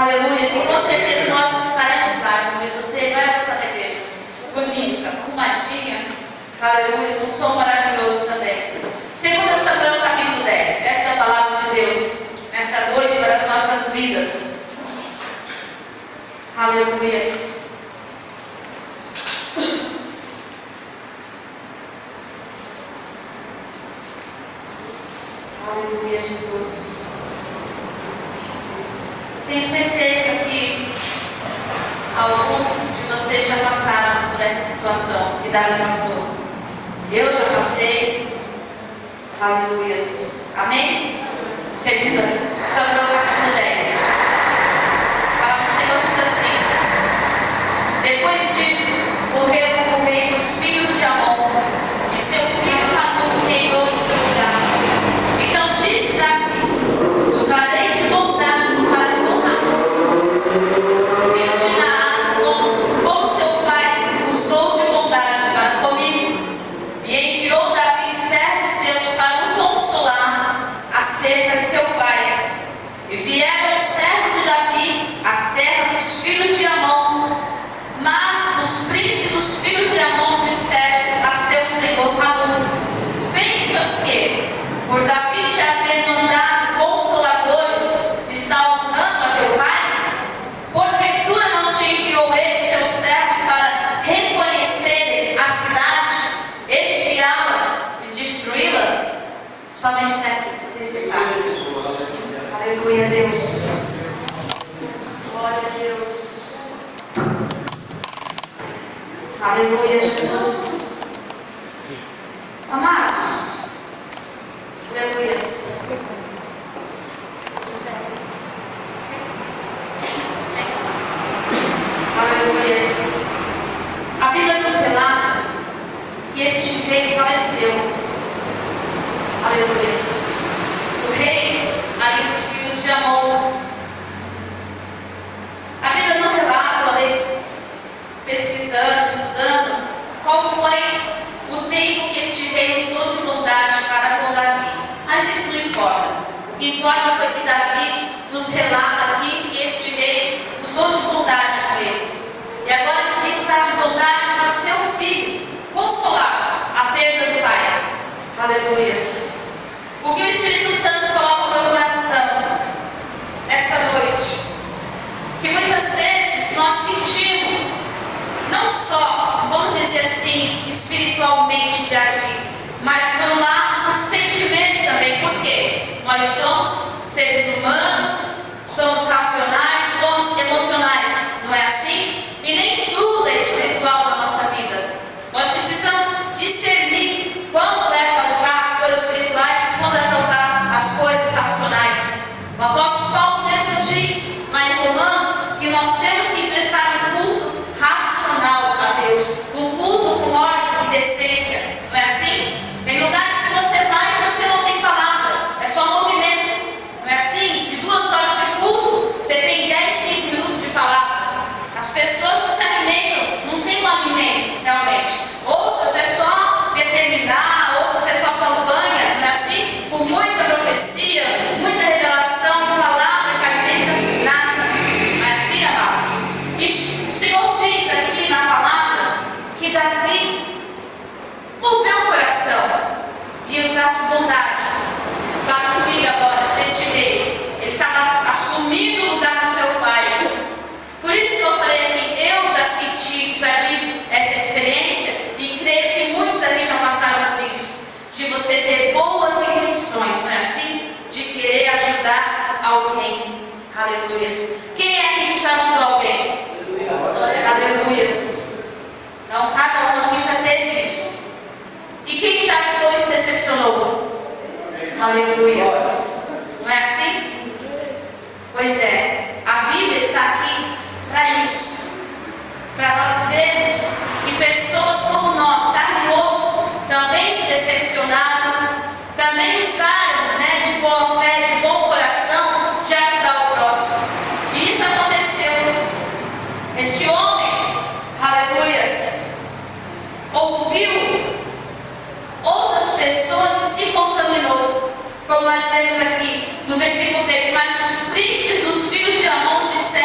Aleluia. E com certeza nós estaremos lá. Você vai gostar da igreja. Bonita, arrumadinha. Aleluia. Um som maravilhoso também. 2 Samuel capítulo 10. Essa é a palavra de Deus nessa noite para as nossas vidas. Aleluia. Aleluia, Jesus. Tenho certeza que alguns de vocês já passaram por essa situação que Davi passou. Eu já passei. Aleluia. Amém? 2 Samuel capítulo 10. A palavra do Senhor diz assim: depois disso, morreu o rei dos filhos de Amon, e seu filho Hanun reinou em seu lugar. Então disse Davi: usarei de bondade para com Hanun, filho de Naás, como seu pai usou de bondade para comigo. E enviou Davi servos seus para o consolar acerca de seu pai. E vieram os servos de Davi à terra dos filhos de Amon. Mas os príncipes dos filhos de Amon disseram a seu senhor Hanun: pensas que, por Davi te haver mandado consoladores, está honrando a teu pai? Porventura não te enviou ele seus servos para reconhecerem a cidade, espiá-la e destruí-la? Somente até aqui, desse pai. Aleluia, Deus. Glória a Deus. Aleluia, Jesus. Amados, aleluia. Aleluia. A Bíblia nos relata que este rei faleceu. Aleluia. O rei ali dos filhos de Amon. A Bíblia não relata, olha, pesquisando, estudando, qual foi o tempo que este rei usou de bondade para com Davi. Mas isso não importa. O que importa foi que Davi nos relata aqui que este rei usou de bondade com ele. E agora ele tem que usar de bondade para o seu filho, consolar a perda do pai. Aleluia. O que o Espírito Santo coloca no meu coração essa noite, que muitas vezes nós sentimos, não só, vamos dizer assim, espiritualmente de agir, mas por um lado, os sentimentos também. Por quê? Nós somos seres humanos, somos racionais, somos emocionais, não é assim? E nem tudo é espiritual na nossa vida. Nós precisamos discernir quando é para usar as coisas espirituais e quando é para usar as coisas racionais. O apóstolo Paulo mesmo diz lá em Romanos que nós temos que prestar um culto racional a Deus, um culto com ordem e decência, não é assim? Tem lugares que você vai e você não tem palavra, é só movimento, não é assim? De 2 horas de culto, você tem 10, 15 minutos de palavra. As pessoas não se alimentam, não tem um alimento realmente. Outras é só determinar, outras é só campanha, não é assim? Com muita profecia, muita revelação, palavra que alimenta nada, não é assim, amados? E o Senhor diz aqui na palavra que Davi moveu o coração de usar de bondade para o filho agora deste rei. Ele estava assumindo o lugar do seu pai. Por isso que eu falei que eu já senti, já tive essa experiência e creio que muitos aqui já passaram por isso, de você ter boas intenções, não é assim? De querer ajudar alguém. Aleluia. Quem é aqui que já ajudou alguém? Aleluia. Então cada um aqui já teve isso. E quem já ajudou e se decepcionou? Aleluia. Não é assim? Pois é. A Bíblia está aqui para isso, para nós vermos que pessoas como nós, carne e osso, também se decepcionaram, também usaram, de boa fé, de bom coração, de ajudar o próximo. E isso aconteceu. Este homem, aleluias, ouviu outras pessoas e se contaminou, como nós temos aqui no versículo 3. Mas os príncipes dos filhos de Amon disseram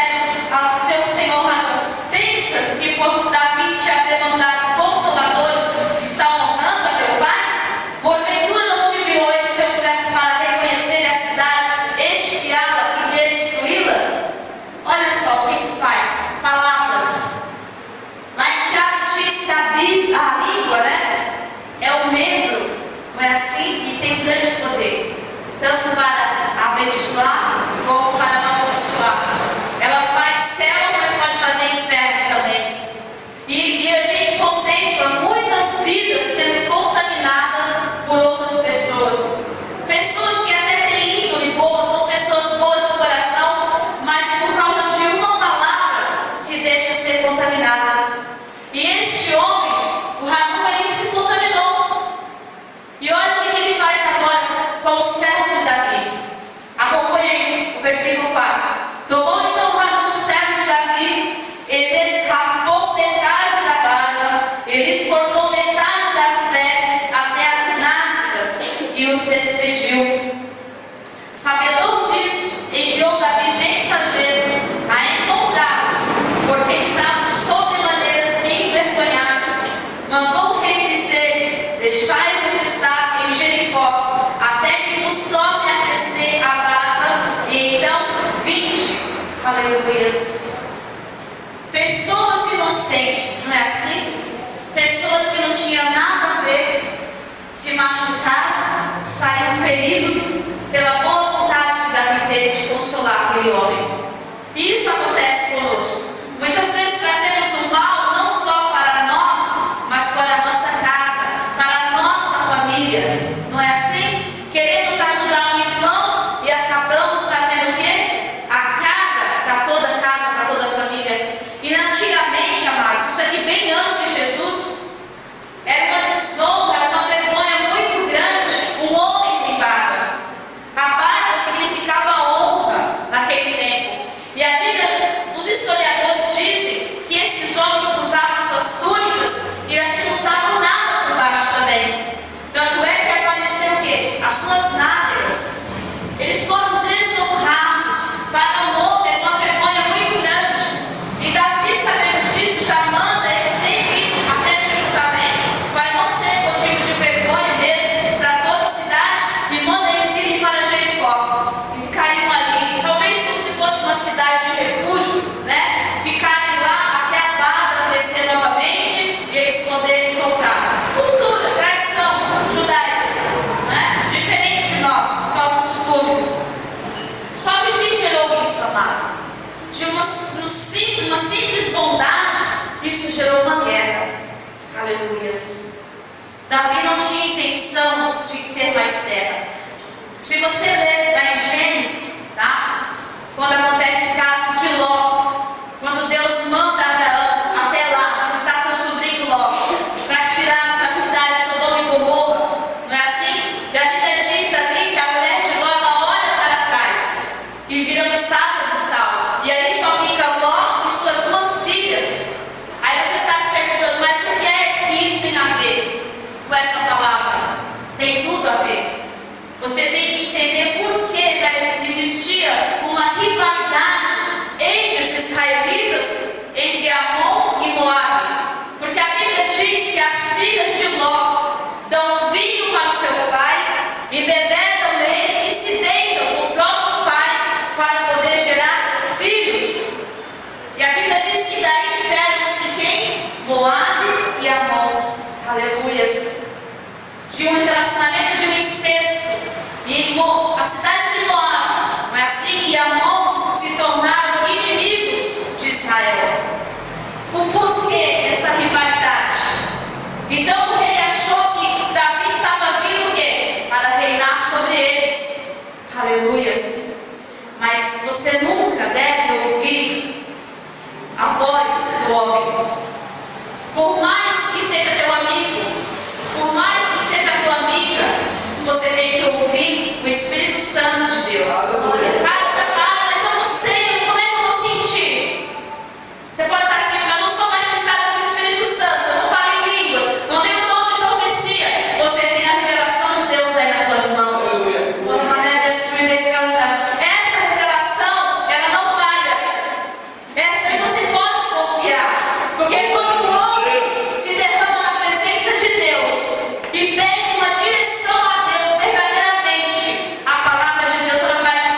versículo 4. Tomou então Hanun, servo de Davi, ele rapou metade da barba, ele exportou metade das vestes até as nádegas e os despediu. Sabedor disso, enviou Davi mensageiros a encontrá-los, porque estavam sobremaneiras envergonhados. Mandou o rei dizer-lhes: deixai-vos estar em Jericó, até que vos torne a crescer a barba, e então vinde. Aleluias. Pessoas inocentes, não é assim? Pessoas que não tinham nada a ver, se machucaram, saíram feridos pela boa vontade que Davi teve de consolar aquele homem. E isso acontece conosco. Muitas vezes trazemos o mal não só para nós, mas para a nossa casa, para a nossa família. Não é assim? Queremos ajudar um irmão e acabamos trazendo o quê? A carga para toda a casa, para toda a família. E antigamente, amados, isso aqui bem antes de Jesus, era uma desonra, era uma vergonha muito grande um homem sem barba. A barba significava honra naquele tempo. E a Bíblia, os historiadores dizem que esses homens usavam suas túnicas e acho que não usavam nada por baixo também. Tanto é que apareceu o quê? As suas nádegas. Eles foram desonrados para um homem, é uma vergonha muito grande. E Davi, sabendo disso, já manda eles terem que ir até Jerusalém, para não ser motivo de vergonha mesmo para toda a cidade, e manda eles irem para Jericó e ficarem ali, talvez como se fosse uma cidade de refúgio, né? Ficarem lá até a barba crescer novamente e eles poderem voltar. Cultura, tradição judaica, né? Diferente de nós, nossos costumes. Só que o que gerou isso, amado? De uma simples bondade, isso gerou uma guerra. Aleluias. Davi não tinha intenção de ter mais terra. Se você ler lá em Gênesis, tá? Quando acontece o caso de Ló, quando Deus manda Abraão até lá visitar seu sobrinho Ló, para tirá-los da cidade de Sodoma e Gomorra, não é assim? E a Bíblia diz ali que a mulher de Ló, ela olha para trás e vira uma estátua de sal, e ali só fica Ló e suas duas filhas. Aí você está se perguntando, mas o que é que isso tem a ver com essa palavra? Tem tudo a ver. Você tem que entender por que já existia uma rivalidade entre os israelitas, entre Amon e Moabe. Porque a Bíblia diz que as filhas de Ló dão vinho para o seu pai, e bebedam ele e se deitam com o próprio pai para poder gerar filhos. E a Bíblia diz que daí geram-se quem? Moabe e Amon. Aleluias. De um relacionamento de um incesto. E a cidade de Moab, não é assim? E Amon se tornaram inimigos de Israel. O porquê dessa rivalidade? Então o rei achou que Davi estava vindo o quê? Para reinar sobre eles. Aleluias. Mas você nunca deve ouvir a voz do homem. Por mais que seja teu amigo, por mais que seja tua amiga, você tem que ouvir o Espírito Santo de Deus. Cara, você fala, mas eu não sei, como é que eu vou sentir? Você pode estar se sentindo, eu não sou batizada com o Espírito Santo, eu não falo em línguas, não tenho o dom de profecia. Você tem a revelação de Deus aí nas tuas mãos. Essa revelação, ela não falha. Essa aí você pode confiar. Porque quando o homem se derrama na presença de Deus e pede uma direção a Deus verdadeiramente, a palavra de Deus ela vai te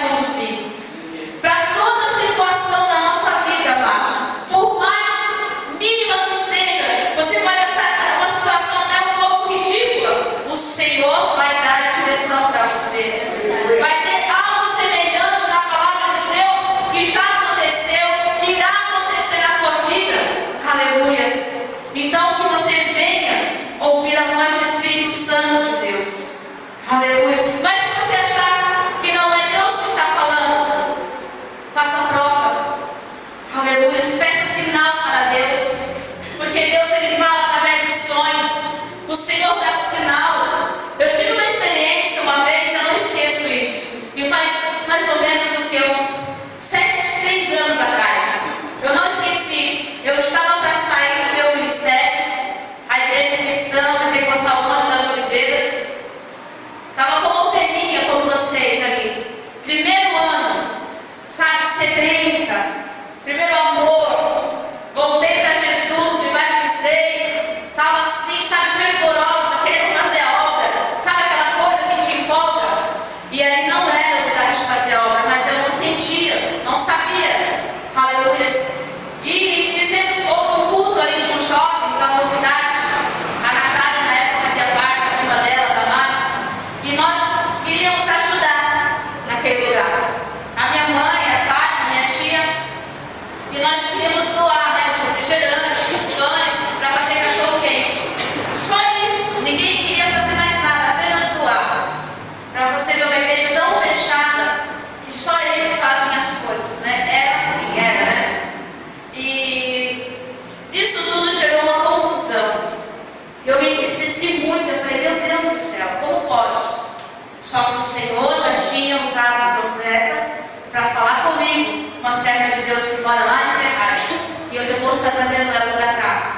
Deus está trazendo ela para cá.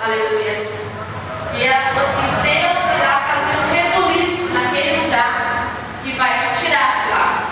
Aleluias. E ela falou assim: Deus irá fazer um rebuliço naquele lugar e vai te tirar de lá.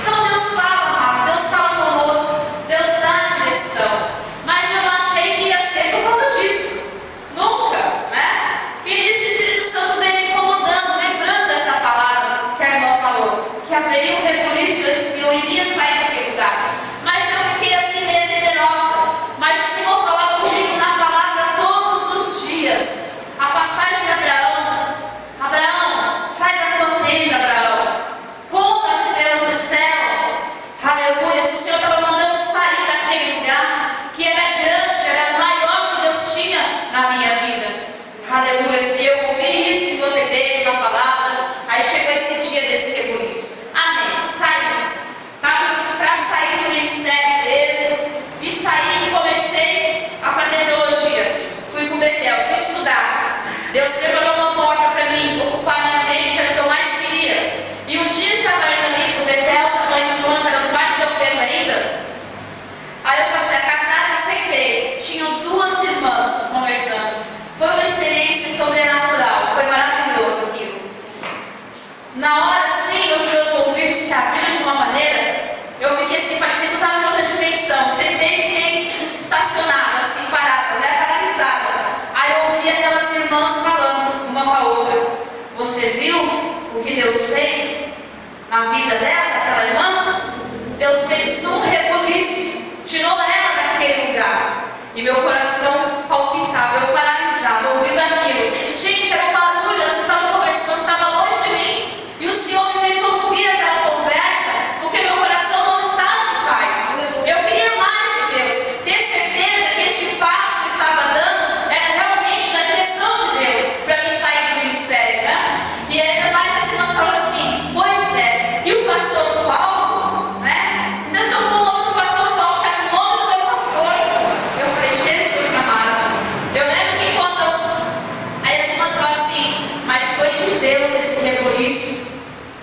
Então Deus fala, amado, Deus fala conosco, Deus dá a direção. Mas eu não achei que ia ser por causa disso. Nunca, né? E nisso o Espírito Santo veio me incomodando, lembrando dessa palavra que a irmã falou, que haveria um rebuliço e eu iria sair daquele lugar. Mas eu fiquei assim meio temerosa. Mas o Senhor falava comigo na palavra todos os dias. A passagem de Abraão: Abraão, sai da tua tenda, Abraão. Conta as estrelas do céu. Aleluia. O Senhor estava mandando sair daquele lugar que era grande, era maior que Deus tinha na minha vida. Aleluia. E eu ouvi isso e obedeci na palavra. Aí chegou esse dia desse rebuliço. Amém. Saí. Estava para sair do ministério mesmo. E saí e comecei a fazer teologia. Fui para o Betel, fui estudar. Deus preparou uma porta para mim, ocupar minha mente, era o que eu mais queria. E um dia eu estava indo ali para o Betel, estava indo longe, era no Parque Del Pedro ainda. Aí eu passei a caminhada e sentei. Tinham duas irmãs conversando. Foi uma experiência sobrenatural, foi maravilhoso aquilo. Na hora, sim, os meus ouvidos se abriram de uma maneira, eu fiquei assim, parecendo que eu estava em outra dimensão. Sentei e fiquei estacionada, assim, parada, né, paralisada. Aí eu ouvi aquelas irmãs falando uma com a outra. Você viu o que Deus fez na vida dela, daquela irmã? Deus fez um rebuliço, tirou ela daquele lugar. E meu coração palpitava, eu paralisada, ouvindo aquilo. Gente, era um barulho, elas estavam conversando, estava longe de mim. E o Senhor me fez ouvir aquela conversa, porque meu coração não estava em paz. Eu queria mais de Deus, ter certeza que este passo que eu estava dando era realmente na direção de Deus, para me sair do ministério, né? E ainda mais que as irmãs falam assim: pois é, e o pastor Paulo, né? Ainda estou com o nome do pastor Paulo, que era o nome do meu pastor. Eu falei: Jesus amado. Eu lembro que aí as irmãs falam assim: mas foi de Deus esse rebuliço.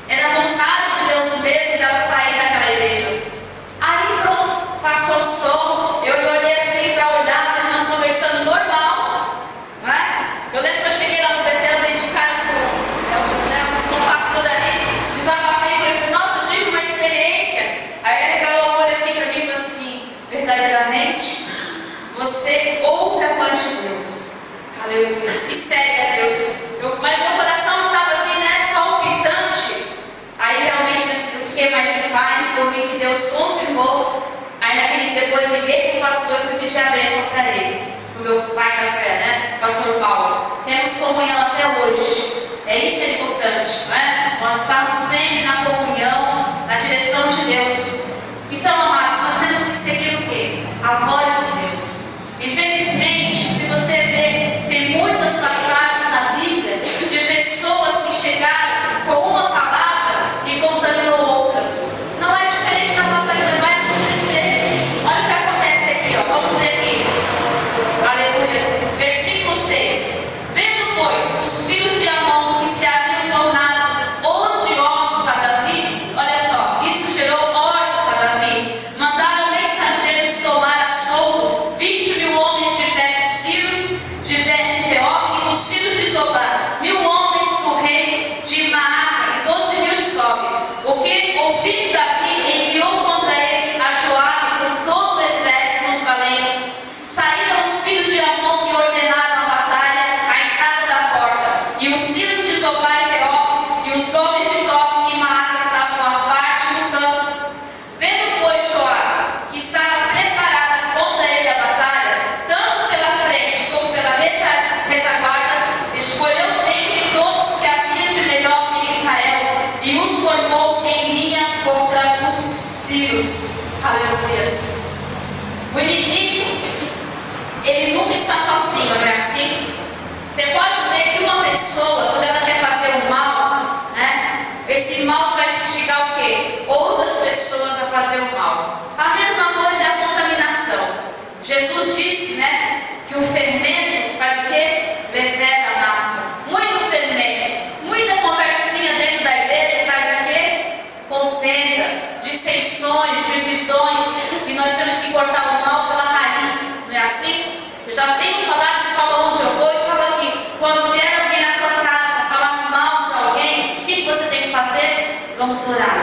Era a vontade de Deus mesmo dela sair daquela igreja. Aí pronto, passou o som. Eu olhei assim para olhar, as irmãs conversando normal, né? Eu lembro que eu cheguei lá no Betel, dei de cara com o pastor ali, desabafei com ele: nossa, eu tive uma experiência. Aí ele regalou o olho assim para mim e falou assim: verdadeiramente, você ouve a voz de Deus. Aleluia. E segue a Deus. Mas meu coração estava assim, né, palpitante. Aí realmente eu fiquei mais em paz, eu vi que Deus confirmou. Aí depois liguei para o pastor e fui pedir a bênção para ele, para o meu pai da fé, né, pastor Paulo. Temos comunhão até hoje. É isso que é importante, não é? Nós estamos sempre na comunhão, na direção de Deus. Então, amados, nós temos que seguir o quê? A voz de Deus. Infelizmente, se você ver, tem muitas passagens na Bíblia de pessoas que chegaram com uma palavra e contaminou outras. Não é diferente na nossa vida, vai acontecer. Olha o que acontece aqui, ó. Vamos ler aqui. Aleluia. Versículo 6. Vendo, pois, os filhos de Amon que se haviam tornado odiosos a Davi, olha só, isso gerou ódio a Davi. Mandaram mensageiros tomar a solto 20.000 homens de Bet-Siros, de Bet-Reob e dos filhos de Zobá, 1.000 homens do rei de Maaca e 12.000 de Tobi. O que, ouvindo Davi, enviou contra eles a Joabe com todo o exército dos valentes. Saíram os filhos de Amon e ordenaram a batalha à entrada da porta. E os filhos de Zobá e Reob e os homens de Tobi e Maaca estavam à parte no campo. Vendo, pois, Joabe, que estava preparada contra ele a batalha, tanto pela frente como pela retaguarda, escolheu dentre todos que havia de melhor em Israel e os formou em linha contra os sírios. Aleluias. O inimigo, ele nunca está sozinho, não é assim? Você pode ver que uma pessoa, quando ela quer fazer o mal, né? Esse mal vai instigar o quê? Outras pessoas a fazer o mal. A mesma coisa é a contaminação. Jesus disse, né, que o fermento faz o quê? Leveda a massa. Muito fermento, muita conversinha dentro da igreja traz o quê? Contenda, dissensões, divisões. E nós temos que cortar o mal pela raiz, não é assim? Vamos orar.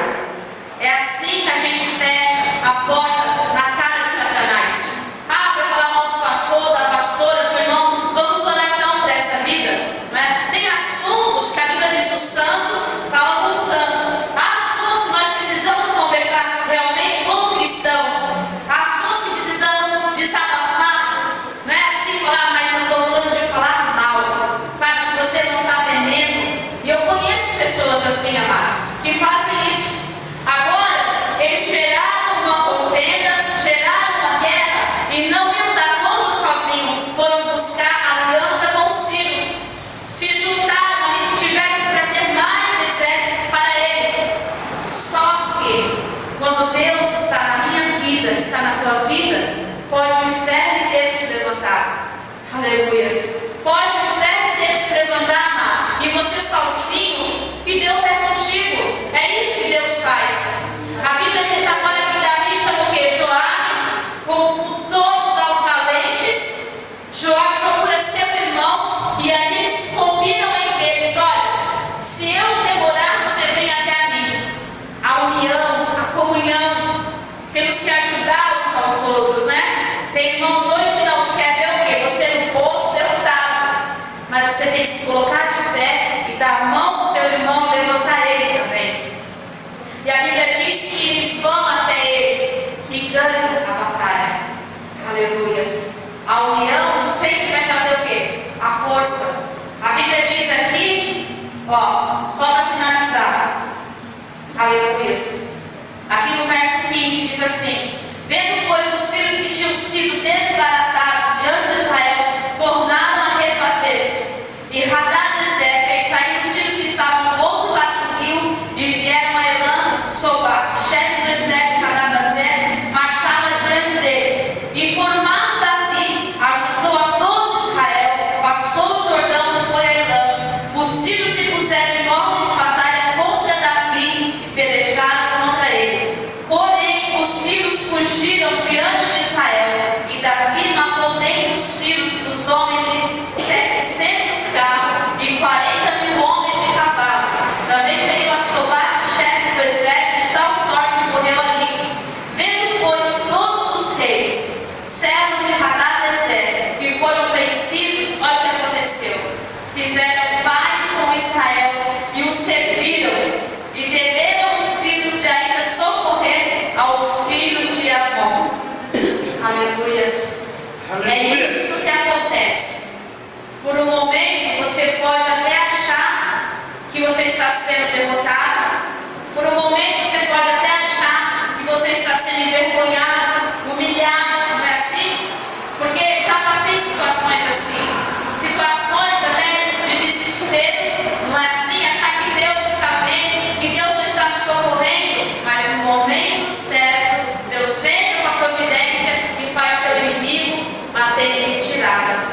É assim que a gente fecha a porta na cara de Satanás. Ah, vai falar mal do pastor, da pastora, do irmão. Vamos orar então por esta vida, né? Tem assuntos que a Bíblia diz: os santos falam com os santos. Há assuntos que nós precisamos conversar realmente como cristãos. Há assuntos que precisamos desabafar. Não é assim falar, mas eu estou falando de falar mal, sabe? De você lançar veneno. E eu conheço pessoas assim, amados, que fazem isso. Agora, eles geraram uma contenda, geraram uma guerra e não iam dar conta sozinhos. Foram buscar aliança com Ciro. Se juntaram ali, tiveram que trazer mais exército para ele. Só que, quando Deus está na minha vida, está na tua vida, pode o inferno inteiro se levantar. Aleluias. Pode o inferno inteiro se levantar, amado. E você sozinho, e Deus é contigo. É isso que Deus faz. A Bíblia diz agora que Davi chamou o quê? Joabe, com todos os valentes. Joabe procura seu irmão, e aí eles combinam entre eles: olha, se eu demorar, você vem até a mim. A união, a comunhão. Temos que ajudar uns aos outros, né? Tem irmãos hoje que não quer ver o quê? Você no posto derrotado. Mas você tem que se colocar de pé e dar a mão ao teu irmão e levantar ele também. E a Bíblia diz que eles vão até eles e ganham a batalha. Aleluias. A união sempre vai fazer o quê? A força. A Bíblia diz aqui, ó, só para finalizar. Aleluias. Aqui no verso 15 diz assim: vendo, pois, os filhos que tinham sido desbaratados diante de Israel, tornaram a refazer-se. E Hadadezer fez sair os filhos que estavam do outro lado do rio e vieram a Elam Sobá. O chefe do exército, Hadadezer, marchava diante deles. E formado Davi, ajudou a todo Israel, passou o Jordão e foi a Elam. Os filhos se puseram em ordem de batalha contra Davi e pelejaram contra ele. Porém, os filhos fugiram diante de Israel, e Davi matou dentre os filhos os homens de 700 carros e 40.000 homens de cavalo. Também feriu a Sobá, chefe do exército, de tal sorte que morreu ali. Vendo, pois, todos os reis, servos de Hadadezer, que foram vencidos, olha o que aconteceu: fizeram paz com Israel e os serviram, e temeram os filhos de ainda socorrer aos filhos de Amon. Aleluias. É isso que acontece. Por um momento você pode até achar que você está sendo derrotado. Por um momento você pode até achar que você está sendo envergonhado, humilhado, não é assim? Porque já passei situações assim, situações até de desespero, não é assim? Achar que Deus está vendo, que Deus não está me socorrendo, mas no momento certo, Deus vem com a providência e faz teu inimigo bater em retirada.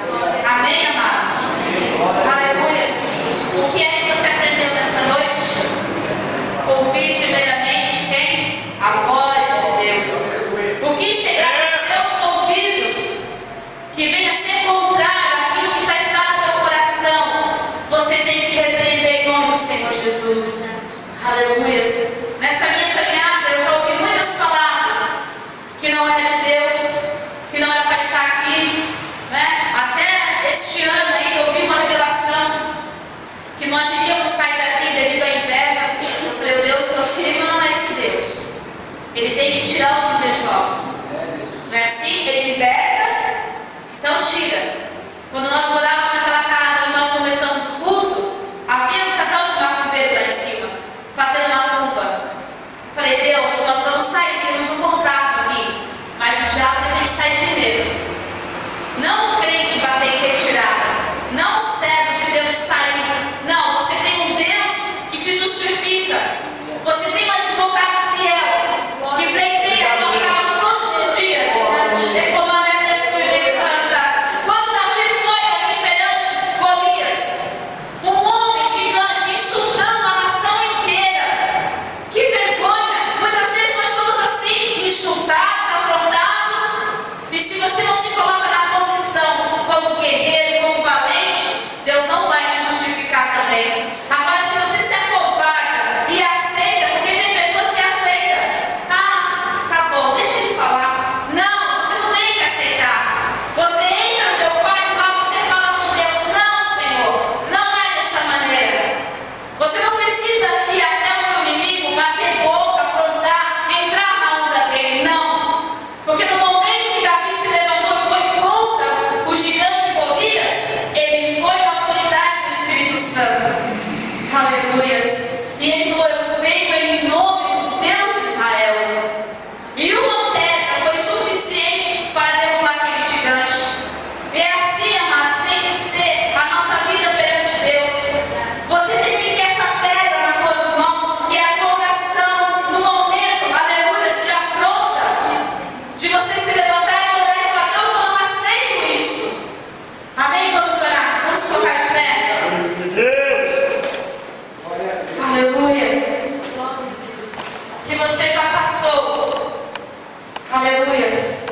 Amém, amados? Aleluias. O que é que você aprendeu nessa noite? Ouvir primeiramente quem? A voz de Deus. O que chegar aos teus ouvidos, que venha ser contrário àquilo que já está no teu coração, você tem que repreender em nome do Senhor Jesus. Aleluias. Nessa minha caminhada eu já ouvi muitas palavras que não era de Deus, que não era para estar aqui, né? Até este ano aí eu vi uma revelação que nós iríamos sair daqui devido à inveja. Eu falei: o Deus que eu sirvo não é esse Deus. Ele tem que tirar os invejosos. Não é assim? Ele liberta, então tira. Quando nós morávamos naquela casa onde nós começamos o culto, havia um casal de macumbeiro lá em cima, fazendo macumba. Eu falei: Deus, nós vamos sair, temos um contrato aqui, mas o diabo tem que sair primeiro. Não o crente bater em retirada, não o servo de Deus sair. Não, você tem um Deus que te justifica. Você tem um advogado fiel que pleiteia a tua causa todos os dias. Quando Davi foi ali perante Golias, um homem gigante insultando a nação inteira. Que vergonha! Muitas vezes nós somos assim, insultados, afrontados. E se você não se coloca na posição Aleluias. Se você já passou, aleluias,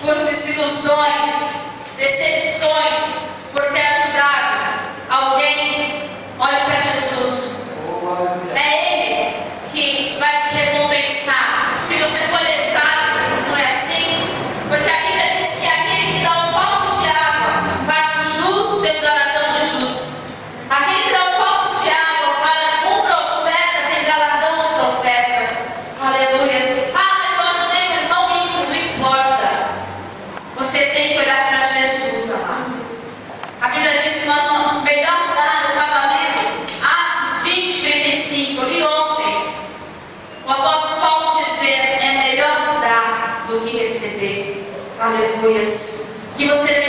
por desilusões, decepções, por ter ajudado alguém, olha para Jesus. É Ele que vai te recompensar. Se você for lesado, não é assim? Porque a Bíblia diz que aquele que dá um copo de água para o justo tem um galardão de justo. Aquele que dá um copo de água para um profeta tem galardão de profeta. Aleluia. Ah, mas eu ajudei o irmão ímpio, não importa. Você tem que olhar para Jesus, amado. A Bíblia diz que nós não melhor dar, eu estava lendo Atos 20, 35, li ontem. O apóstolo Paulo dizendo, é melhor dar do que receber. Aleluias. Que você